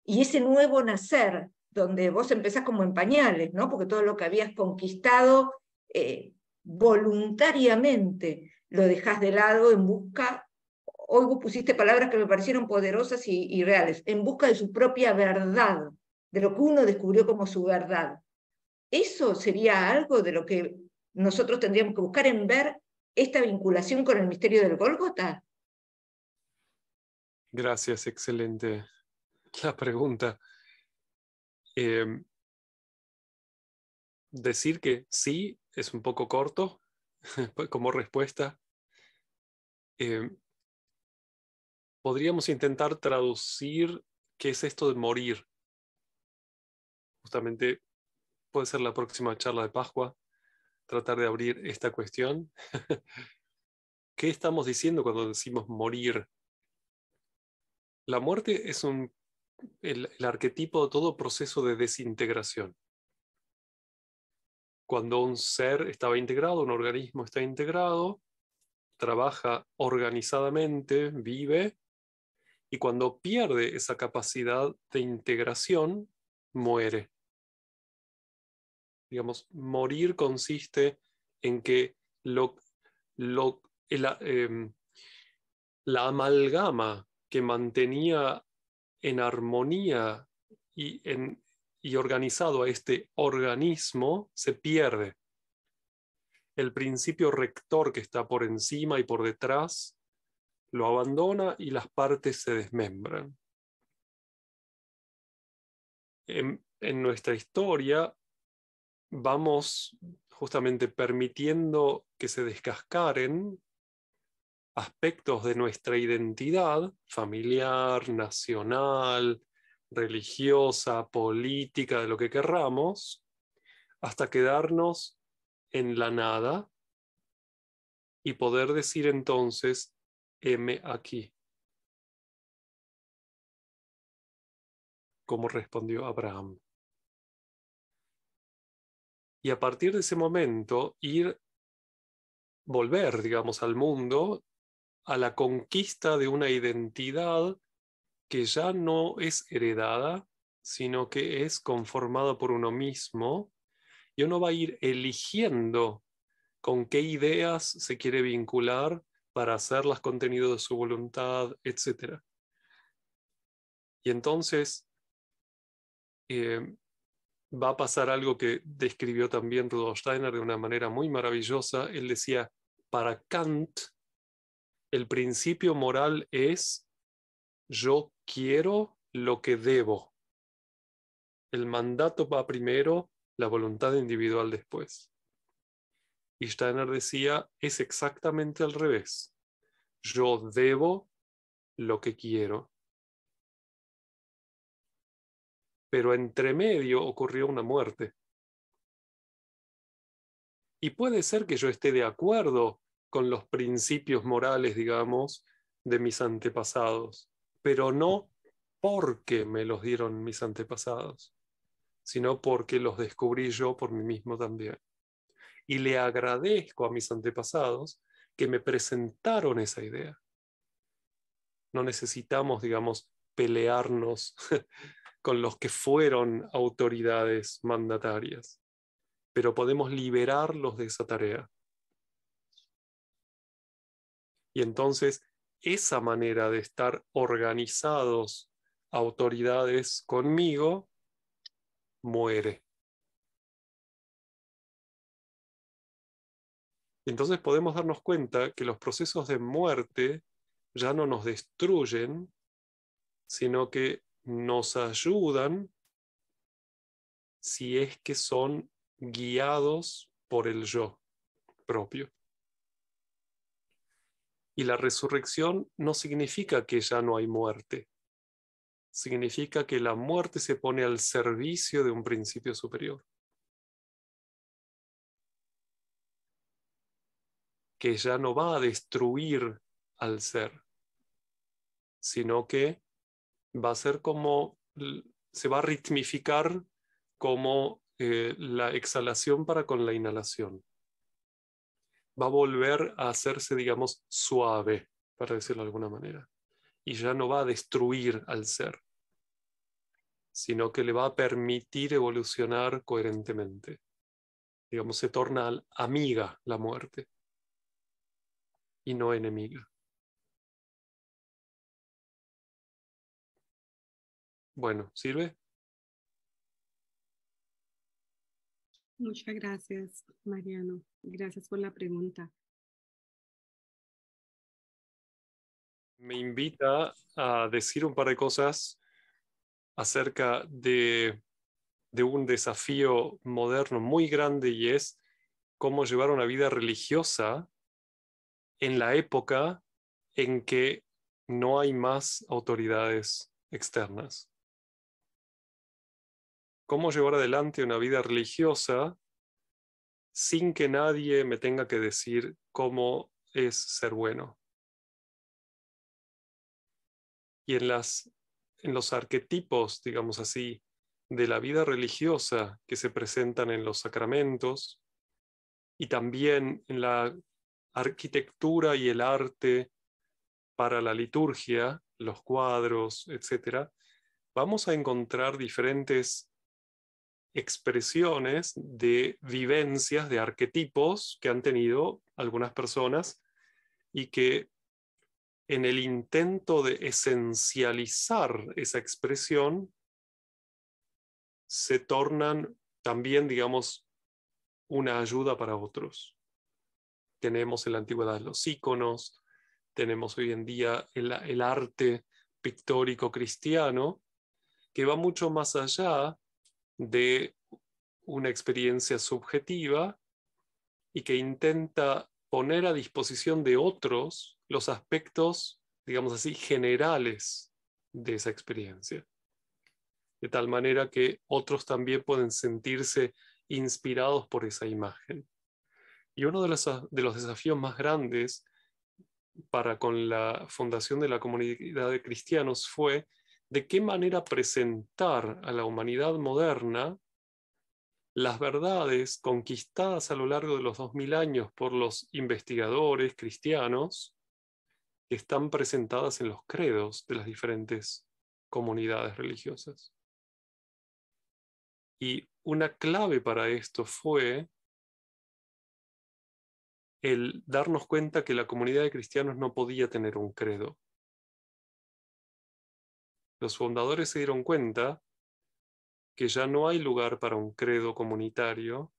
y ese nuevo nacer, donde vos empezás como en pañales, ¿no? Porque todo lo que habías conquistado voluntariamente lo dejás de lado en busca, hoy vos pusiste palabras que me parecieron poderosas y reales, en busca de su propia verdad, de lo que uno descubrió como su verdad. Eso sería algo de lo que nosotros tendríamos que buscar en ver esta vinculación con el misterio del Gólgota. Gracias, excelente la pregunta. Eh, Decir que sí es un poco corto como respuesta. Eh, Podríamos intentar traducir qué es esto de morir. Justamente puede ser la próxima charla de Pascua, tratar de abrir esta cuestión. ¿Qué estamos diciendo cuando decimos morir? La muerte es el arquetipo de todo proceso de desintegración. Cuando un ser estaba integrado, un organismo está integrado, trabaja organizadamente, vive, y cuando pierde esa capacidad de integración, muere. Digamos, morir consiste en que lo, el, la amalgama que mantenía en armonía y organizado a este organismo se pierde. El principio rector que está por encima y por detrás lo abandona y las partes se desmembran. En nuestra historia vamos justamente permitiendo que se descascaren aspectos de nuestra identidad familiar, nacional, religiosa, política, de lo que querramos, hasta quedarnos en la nada y poder decir entonces, heme aquí, como respondió Abraham. Y a partir de ese momento volver, digamos, al mundo, a la conquista de una identidad que ya no es heredada, sino que es conformada por uno mismo, y uno va a ir eligiendo con qué ideas se quiere vincular para hacerlas contenido de su voluntad, etc. Y entonces va a pasar algo que describió también Rudolf Steiner de una manera muy maravillosa. Él decía, para Kant, el principio moral es yo quiero lo que debo. El mandato va primero, la voluntad individual después. Y Steiner decía, es exactamente al revés. Yo debo lo que quiero. Pero entre medio ocurrió una muerte. Y puede ser que yo esté de acuerdo con los principios morales, digamos, de mis antepasados, pero no porque me los dieron mis antepasados, sino porque los descubrí yo por mí mismo también. Y le agradezco a mis antepasados que me presentaron esa idea. No necesitamos, digamos, pelearnos con los que fueron autoridades mandatarias, pero podemos liberarlos de esa tarea. Y entonces esa manera de estar organizados autoridades conmigo muere. Entonces podemos darnos cuenta que los procesos de muerte ya no nos destruyen, sino que nos ayudan si es que son guiados por el yo propio. Y la resurrección no significa que ya no hay muerte. Significa que la muerte se pone al servicio de un principio superior, que ya no va a destruir al ser, sino que va a ser como, se va a ritmificar como la exhalación para con la inhalación. Va a volver a hacerse, digamos, suave, para decirlo de alguna manera. Y ya no va a destruir al ser, sino que le va a permitir evolucionar coherentemente. Digamos, se torna amiga la muerte y no enemiga. Bueno, ¿sirve? Muchas gracias, Mariano. Gracias por la pregunta. Me invita a decir un par de cosas acerca de un desafío moderno muy grande, y es cómo llevar una vida religiosa en la época en que no hay más autoridades externas. cómo llevar adelante una vida religiosa sin que nadie me tenga que decir cómo es ser bueno. Y en los arquetipos, digamos así, de la vida religiosa que se presentan en los sacramentos y también en la arquitectura y el arte para la liturgia, los cuadros, etc., vamos a encontrar diferentes expresiones de vivencias, de arquetipos que han tenido algunas personas y que en el intento de esencializar esa expresión se tornan también, digamos, una ayuda para otros. Tenemos en la antigüedad los íconos, tenemos hoy en día el arte pictórico cristiano, que va mucho más allá de una experiencia subjetiva y que intenta poner a disposición de otros los aspectos, digamos así, generales de esa experiencia. De tal manera que otros también pueden sentirse inspirados por esa imagen. Y uno de los desafíos más grandes para con la fundación de la comunidad de cristianos fue de qué manera presentar a la humanidad moderna las verdades conquistadas a lo largo de los 2000 años por los investigadores cristianos que están presentadas en los credos de las diferentes comunidades religiosas. Y una clave para esto fue el darnos cuenta que la comunidad de cristianos no podía tener un credo. Los fundadores se dieron cuenta que ya no hay lugar para un credo comunitario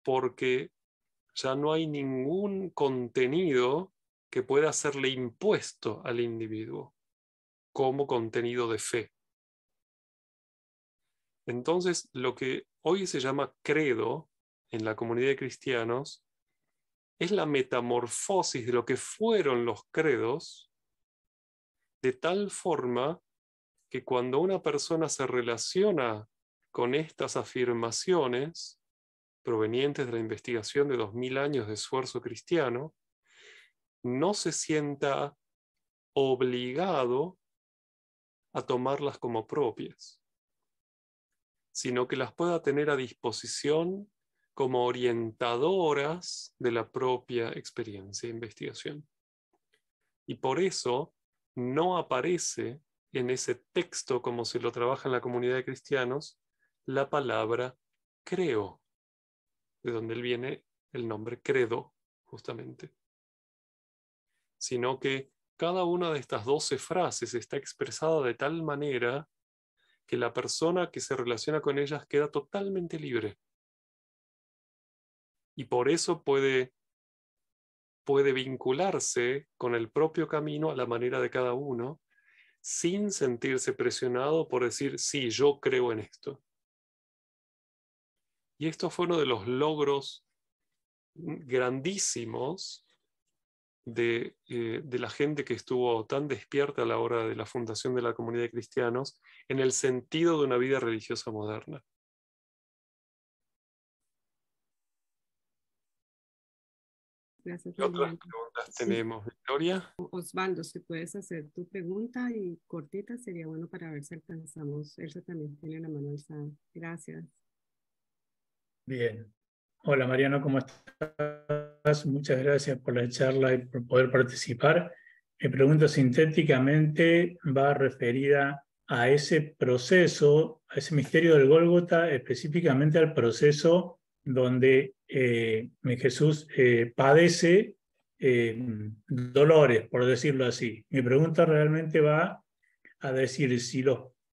porque ya no hay ningún contenido que pueda serle impuesto al individuo como contenido de fe. Entonces, lo que hoy se llama credo en la comunidad de cristianos es la metamorfosis de lo que fueron los credos, de tal forma que cuando una persona se relaciona con estas afirmaciones provenientes de la investigación de 2000 años de esfuerzo cristiano, no se sienta obligado a tomarlas como propias, sino que las pueda tener a disposición como orientadoras de la propia experiencia e investigación. Y por eso no aparece en ese texto, como se lo trabaja en la comunidad de cristianos, la palabra creo, de donde viene el nombre credo, justamente. Sino que cada una de estas 12 frases está expresada de tal manera que la persona que se relaciona con ellas queda totalmente libre. Y por eso puede vincularse con el propio camino a la manera de cada uno, sin sentirse presionado por decir, sí, yo creo en esto. Y esto fue uno de los logros grandísimos de la gente que estuvo tan despierta a la hora de la fundación de la comunidad de cristianos en el sentido de una vida religiosa moderna. Gracias, ¿Qué otras Julián. preguntas Sí. tenemos, Victoria? Osvaldo, si puedes hacer tu pregunta y cortita, sería bueno para ver si alcanzamos. Elsa también tiene la mano alzada. Gracias. Bien. Hola Mariano, ¿cómo estás? Muchas gracias por la charla y por poder participar. Mi pregunta sintéticamente va referida a ese proceso, a ese misterio del Gólgota, específicamente al proceso donde Jesús padece dolores, por decirlo así. Mi pregunta realmente va a decir si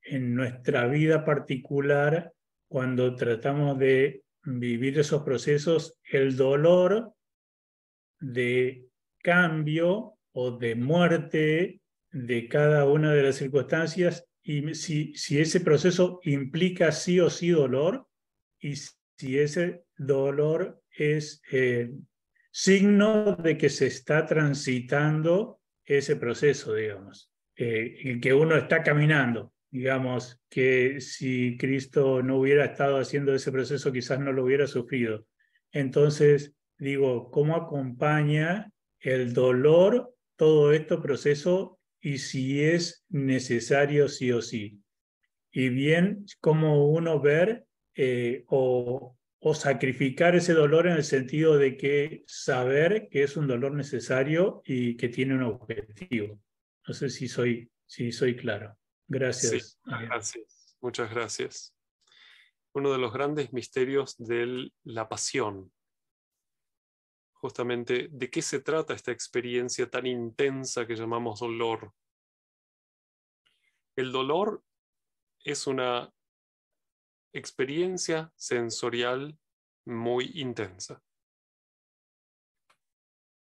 en nuestra vida particular, cuando tratamos de vivir esos procesos, el dolor de cambio o de muerte de cada una de las circunstancias, y si ese proceso implica sí o sí dolor, y si ese dolor es signo de que se está transitando ese proceso, digamos, que uno está caminando. digamos, que si Cristo no hubiera estado haciendo ese proceso, quizás no lo hubiera sufrido. Entonces, digo, ¿cómo acompaña el dolor todo este proceso y si es necesario sí o sí? Y bien, cómo uno ver o sacrificar ese dolor en el sentido de que saber que es un dolor necesario y que tiene un objetivo. No sé si soy claro. Sí, Gracias. gracias. Muchas gracias. Uno de los grandes misterios de la pasión. Justamente, ¿de qué se trata esta experiencia tan intensa que llamamos dolor? El dolor es una experiencia sensorial muy intensa.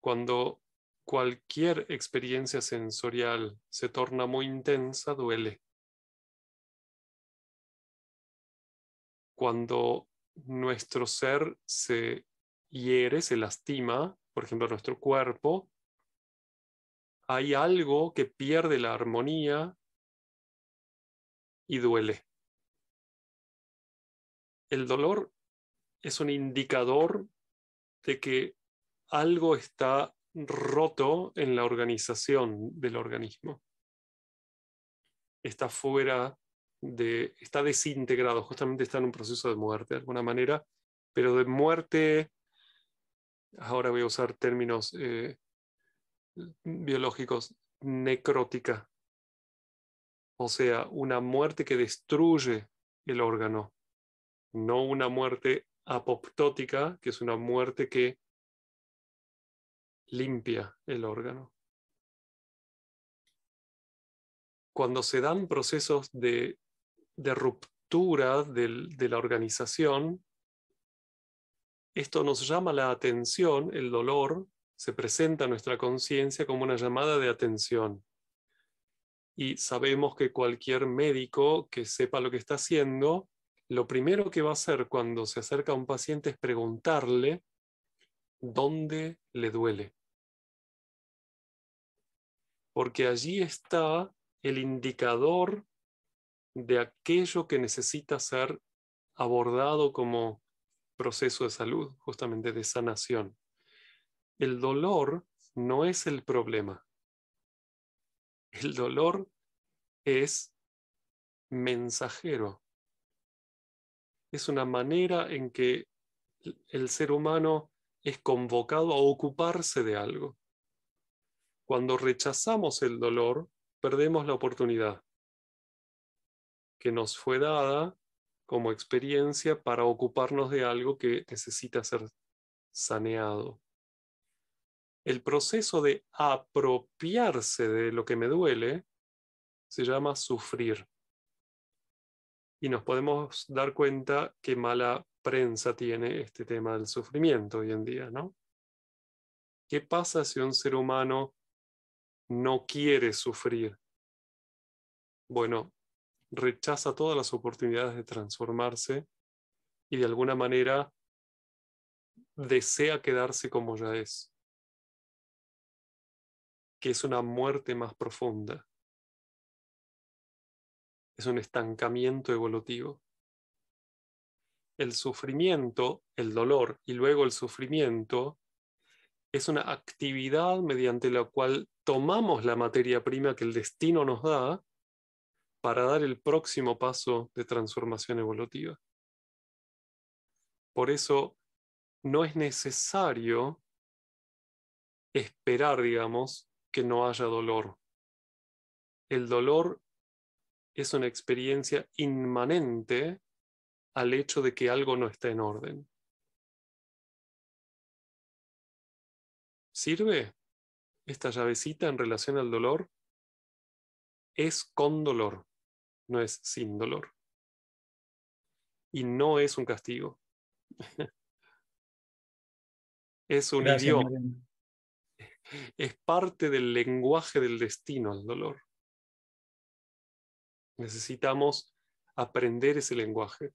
Cuando cualquier experiencia sensorial se torna muy intensa, duele. Cuando nuestro ser se hiere, se lastima, por ejemplo, nuestro cuerpo, hay algo que pierde la armonía y duele. El dolor es un indicador de que algo está roto en la organización del organismo. Está está desintegrado, justamente está en un proceso de muerte de alguna manera, pero de muerte, ahora voy a usar términos biológicos, necrótica, o sea, una muerte que destruye el órgano, no una muerte apoptótica, que es una muerte que limpia el órgano. Cuando se dan procesos de ruptura de la organización, esto nos llama la atención, el dolor se presenta a nuestra conciencia como una llamada de atención. Y sabemos que cualquier médico que sepa lo que está haciendo, lo primero que va a hacer cuando se acerca a un paciente es preguntarle dónde le duele. Porque allí está el indicador de aquello que necesita ser abordado como proceso de salud, justamente de sanación. El dolor no es el problema. El dolor es mensajero. Es una manera en que el ser humano es convocado a ocuparse de algo. Cuando rechazamos el dolor, perdemos la oportunidad que nos fue dada como experiencia para ocuparnos de algo que necesita ser saneado. El proceso de apropiarse de lo que me duele se llama sufrir. Y nos podemos dar cuenta qué mala prensa tiene este tema del sufrimiento hoy en día, ¿no? ¿Qué pasa si un ser humano no quiere sufrir? Bueno, rechaza todas las oportunidades de transformarse y de alguna manera desea quedarse como ya es, que es una muerte más profunda, es un estancamiento evolutivo. El sufrimiento, el dolor y luego el sufrimiento es una actividad mediante la cual tomamos la materia prima que el destino nos da para dar el próximo paso de transformación evolutiva. Por eso no es necesario esperar, digamos, que no haya dolor. El dolor es una experiencia inmanente al hecho de que algo no está en orden. ¿Sirve esta llavecita en relación al dolor? Es con dolor, no es sin dolor. Y no es un castigo. Es un Gracias, idioma. Mariano. Es parte del lenguaje del destino el dolor. Necesitamos aprender ese lenguaje.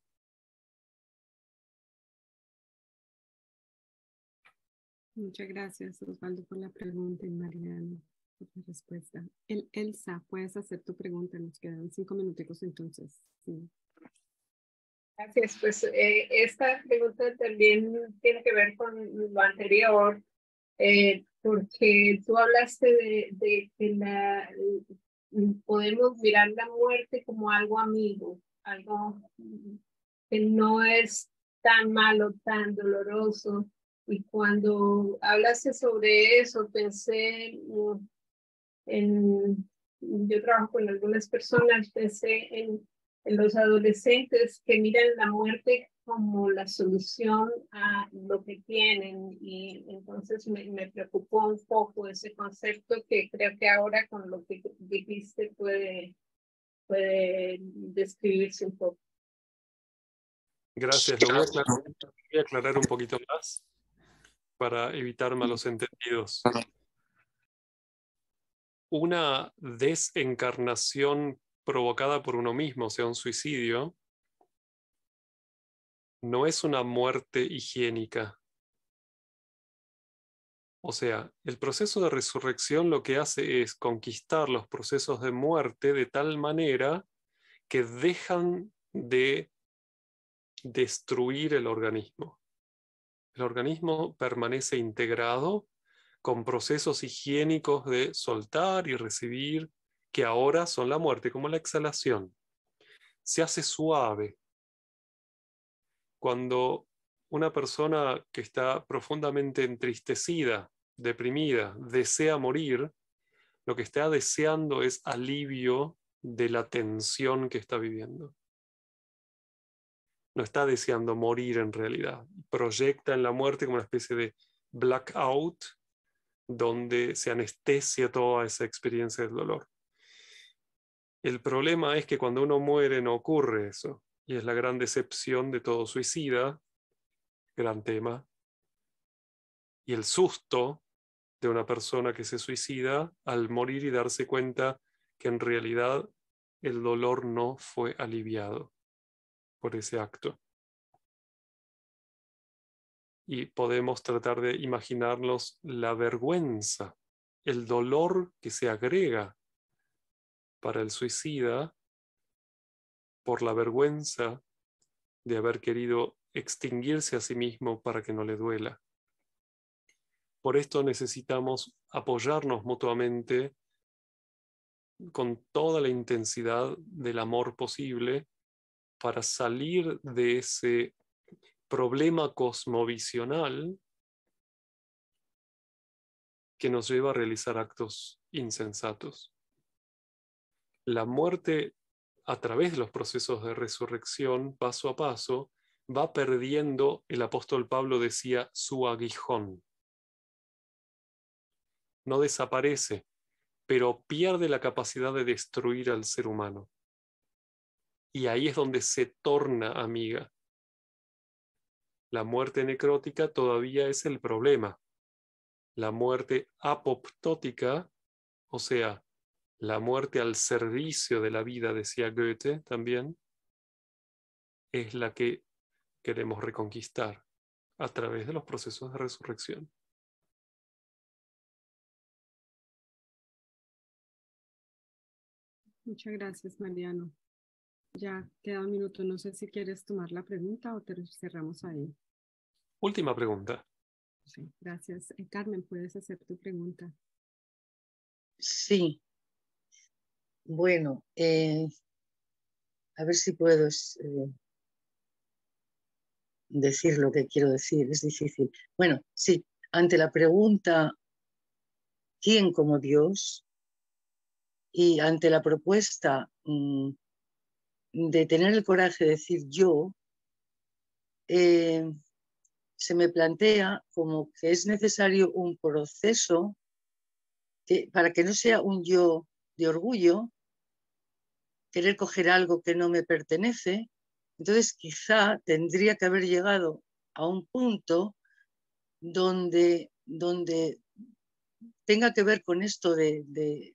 Muchas gracias, Osvaldo, por la pregunta y Mariano. por la respuesta. Elsa, puedes hacer tu pregunta. Nos quedan 5 minuticos entonces. Sí. Gracias. Pues esta pregunta también tiene que ver con lo anterior, porque tú hablaste de que podemos mirar la muerte como algo amigo, algo que no es tan malo, tan doloroso. Y cuando hablaste sobre eso, pensé yo trabajo con algunas personas, pensé en los adolescentes que miran la muerte como la solución a lo que tienen, y entonces me preocupó un poco ese concepto, que creo que ahora con lo que dijiste puede describirse un poco. Gracias. Lo voy a aclarar un poquito más para evitar malos entendidos. Una desencarnación provocada por uno mismo, o sea, un suicidio, no es una muerte higiénica. O sea, el proceso de resurrección lo que hace es conquistar los procesos de muerte de tal manera que dejan de destruir el organismo. El organismo permanece integrado con procesos higiénicos de soltar y recibir, que ahora son la muerte, como la exhalación. Se hace suave. Cuando una persona que está profundamente entristecida, deprimida, desea morir, lo que está deseando es alivio de la tensión que está viviendo. No está deseando morir en realidad. Proyecta en la muerte como una especie de blackout, donde se anestesia toda esa experiencia del dolor. El problema es que cuando uno muere no ocurre eso, y es la gran decepción de todo suicida, gran tema, y el susto de una persona que se suicida al morir y darse cuenta que en realidad el dolor no fue aliviado por ese acto. Y podemos tratar de imaginarnos la vergüenza, el dolor que se agrega para el suicida por la vergüenza de haber querido extinguirse a sí mismo para que no le duela. Por esto necesitamos apoyarnos mutuamente con toda la intensidad del amor posible para salir de ese problema cosmovisional que nos lleva a realizar actos insensatos. La muerte, a través de los procesos de resurrección, paso a paso, va perdiendo, el apóstol Pablo decía, su aguijón. No desaparece, pero pierde la capacidad de destruir al ser humano. Y ahí es donde se torna amiga. La muerte necrótica todavía es el problema. La muerte apoptótica, o sea, la muerte al servicio de la vida, decía Goethe también, es la que queremos reconquistar a través de los procesos de resurrección. Muchas gracias, Mariano. Ya queda un minuto. No sé si quieres tomar la pregunta o te cerramos ahí. Última pregunta. Sí, gracias. Carmen, puedes hacer tu pregunta. Sí. Bueno, a ver si puedo decir lo que quiero decir. Es difícil. Bueno, sí. Ante la pregunta ¿quién como Dios? Y ante la propuesta de tener el coraje de decir yo, se me plantea como que es necesario un proceso para que no sea un yo de orgullo, querer coger algo que no me pertenece. Entonces quizá tendría que haber llegado a un punto donde tenga que ver con esto de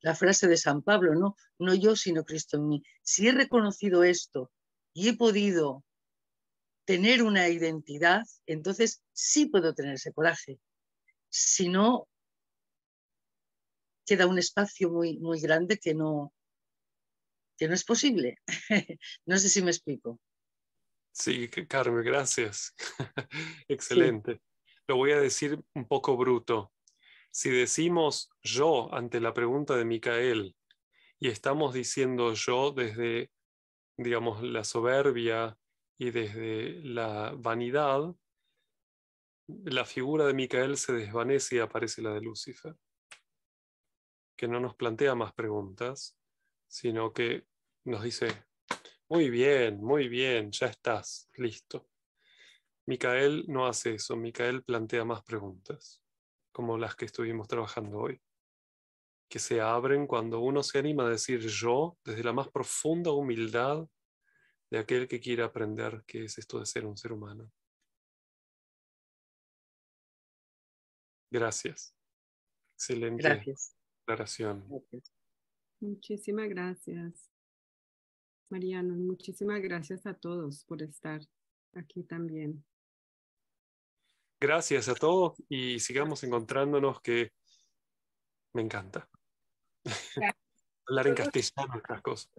la frase de San Pablo, ¿no? No yo, sino Cristo en mí. Si he reconocido esto y he podido tener una identidad, entonces sí puedo tener ese coraje. Si no, queda un espacio muy, muy grande que no es posible. No sé si me explico. Sí, Carmen, gracias. Sí, Excelente. Lo voy a decir un poco bruto. Si decimos yo ante la pregunta de Micael y estamos diciendo yo desde, digamos, la soberbia y desde la vanidad, la figura de Micael se desvanece y aparece la de Lucifer, que no nos plantea más preguntas, sino que nos dice, muy bien, ya estás, listo. Micael no hace eso, Micael plantea más preguntas, como las que estuvimos trabajando hoy, que se abren cuando uno se anima a decir yo desde la más profunda humildad de aquel que quiere aprender qué es esto de ser un ser humano. Gracias. Excelente gracias. aclaración. Gracias. Muchísimas gracias, Mariano. Muchísimas gracias a todos por estar aquí también. Gracias a todos y sigamos encontrándonos, que me encanta hablar en castellano estas cosas.